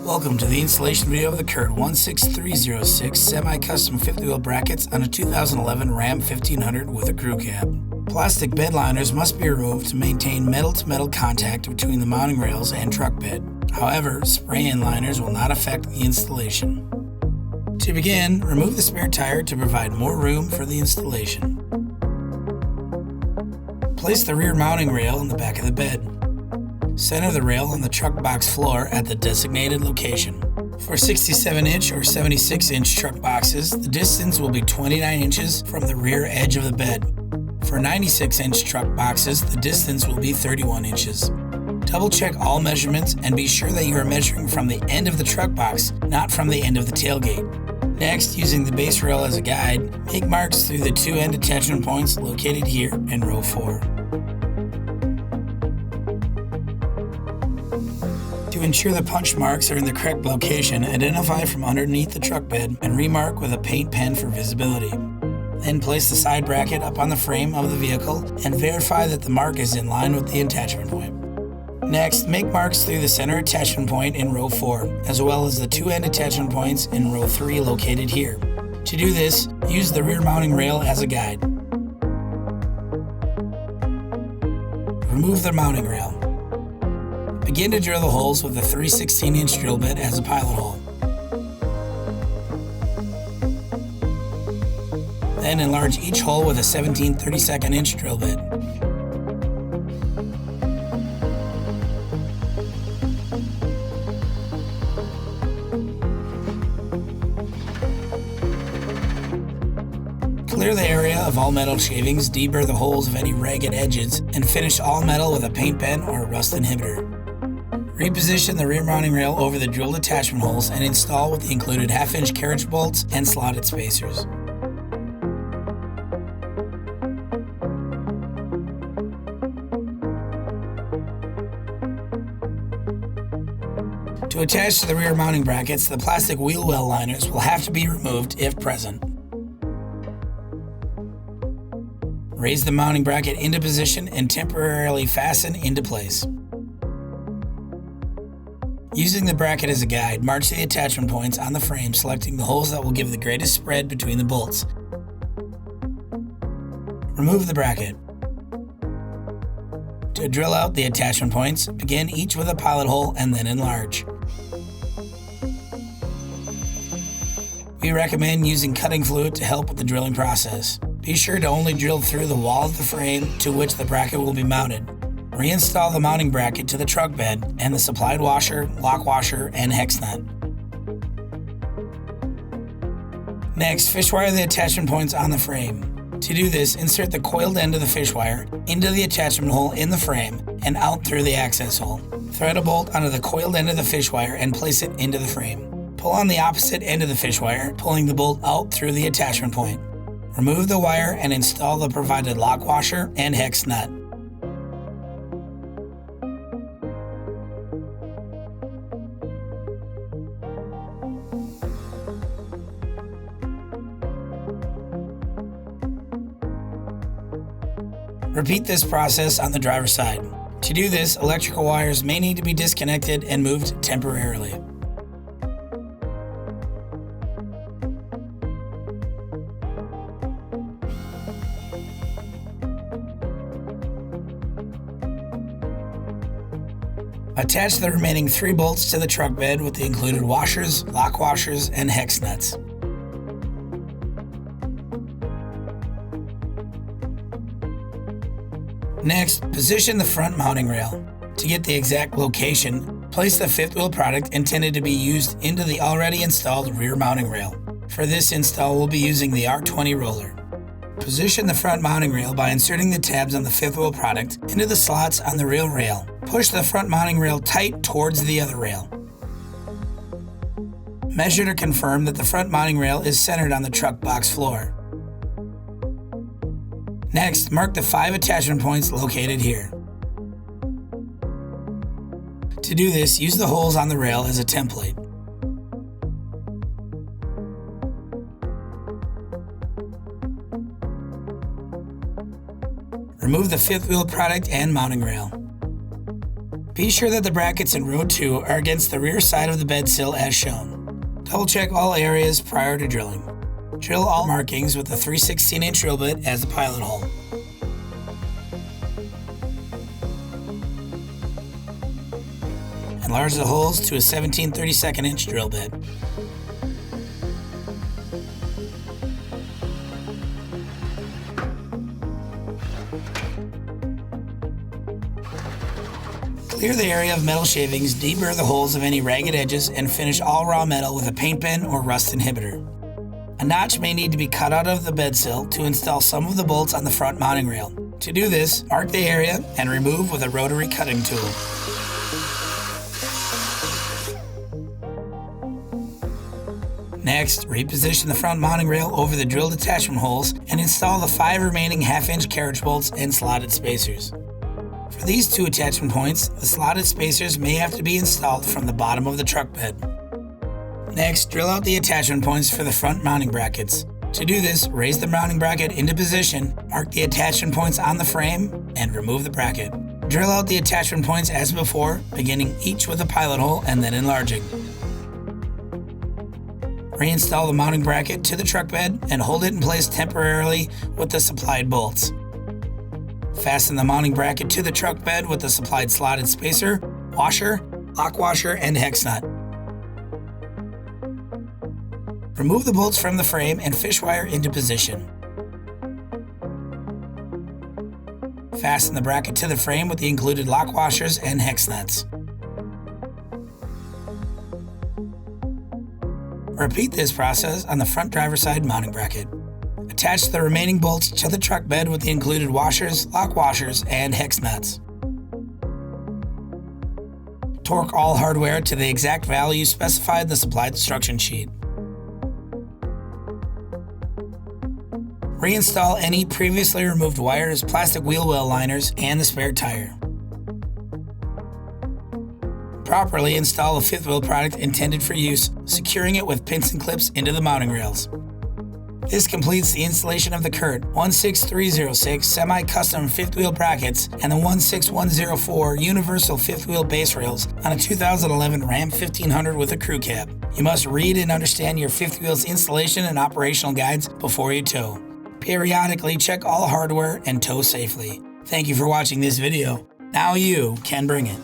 Welcome to the installation video of the CURT 16306 semi-custom fifth wheel brackets on a 2011 Ram 1500 with a crew cab. Plastic bed liners must be removed to maintain metal-to-metal contact between the mounting rails and truck bed. However, spray-in liners will not affect the installation. To begin, remove the spare tire to provide more room for the installation. Place the rear mounting rail in the back of the bed. Center the rail on the truck box floor at the designated location. For 67-inch or 76-inch truck boxes, the distance will be 29 inches from the rear edge of the bed. For 96-inch truck boxes, the distance will be 31 inches. Double check all measurements and be sure that you are measuring from the end of the truck box, not from the end of the tailgate. Next, using the base rail as a guide, make marks through the two end attachment points located here in row 4. To ensure the punch marks are in the correct location, identify from underneath the truck bed and remark with a paint pen for visibility. Then place the side bracket up on the frame of the vehicle and verify that the mark is in line with the attachment point. Next, make marks through the center attachment point in row 4, as well as the two end attachment points in row 3 located here. To do this, use the rear mounting rail as a guide. Remove the mounting rail. Begin to drill the holes with a 3/16-inch drill bit as a pilot hole. Then enlarge each hole with a 17/32-inch drill bit. Clear the area of all metal shavings, deburr the holes of any ragged edges, and finish all metal with a paint pen or a rust inhibitor. Reposition the rear mounting rail over the drilled attachment holes and install with the included half-inch carriage bolts and slotted spacers. To attach to the rear mounting brackets, the plastic wheel well liners will have to be removed if present. Raise the mounting bracket into position and temporarily fasten into place. Using the bracket as a guide, march the attachment points on the frame, selecting the holes that will give the greatest spread between the bolts. Remove the bracket. To drill out the attachment points, begin each with a pilot hole and then enlarge. We recommend using cutting fluid to help with the drilling process. Be sure to only drill through the wall of the frame to which the bracket will be mounted. Reinstall the mounting bracket to the truck bed and the supplied washer, lock washer, and hex nut. Next, fish wire the attachment points on the frame. To do this, insert the coiled end of the fish wire into the attachment hole in the frame and out through the access hole. Thread a bolt onto the coiled end of the fish wire and place it into the frame. Pull on the opposite end of the fish wire, pulling the bolt out through the attachment point. Remove the wire and install the provided lock washer and hex nut. Repeat this process on the driver's side. To do this, electrical wires may need to be disconnected and moved temporarily. Attach the remaining 3 bolts to the truck bed with the included washers, lock washers, and hex nuts. Next, position the front mounting rail. To get the exact location, place the fifth wheel product intended to be used into the already installed rear mounting rail. For this install, we'll be using the R20 roller. Position the front mounting rail by inserting the tabs on the fifth wheel product into the slots on the rear rail. Push the front mounting rail tight towards the other rail. Measure to confirm that the front mounting rail is centered on the truck box floor. Next, mark the 5 attachment points located here. To do this, use the holes on the rail as a template. Remove the fifth wheel product and mounting rail. Be sure that the brackets in row 2 are against the rear side of the bed sill as shown. Double check all areas prior to drilling. Drill all markings with a 3/16" drill bit as the pilot hole. Enlarge the holes to a 17/32" drill bit. Clear the area of metal shavings, deburr the holes of any ragged edges, and finish all raw metal with a paint pen or rust inhibitor. A notch may need to be cut out of the bed sill to install some of the bolts on the front mounting rail. To do this, mark the area and remove with a rotary cutting tool. Next, reposition the front mounting rail over the drilled attachment holes and install the 5 remaining 1/2" carriage bolts and slotted spacers. For these 2 attachment points, the slotted spacers may have to be installed from the bottom of the truck bed. Next, drill out the attachment points for the front mounting brackets. To do this, raise the mounting bracket into position, mark the attachment points on the frame, and remove the bracket. Drill out the attachment points as before, beginning each with a pilot hole and then enlarging. Reinstall the mounting bracket to the truck bed and hold it in place temporarily with the supplied bolts. Fasten the mounting bracket to the truck bed with the supplied slotted spacer, washer, lock washer, and hex nut. Remove the bolts from the frame and fish wire into position. Fasten the bracket to the frame with the included lock washers and hex nuts. Repeat this process on the front driver's side mounting bracket. Attach the remaining bolts to the truck bed with the included washers, lock washers, and hex nuts. Torque all hardware to the exact value specified in the supplied instruction sheet. Reinstall any previously removed wires, plastic wheel well liners, and the spare tire. Properly install a 5th wheel product intended for use, securing it with pins and clips into the mounting rails. This completes the installation of the CURT 16306 semi-custom 5th wheel brackets and the 16104 universal 5th wheel base rails on a 2011 Ram 1500 with a crew cab. You must read and understand your 5th wheel's installation and operational guides before you tow. Periodically check all hardware and tow safely. Thank you for watching this video. Now you can bring it.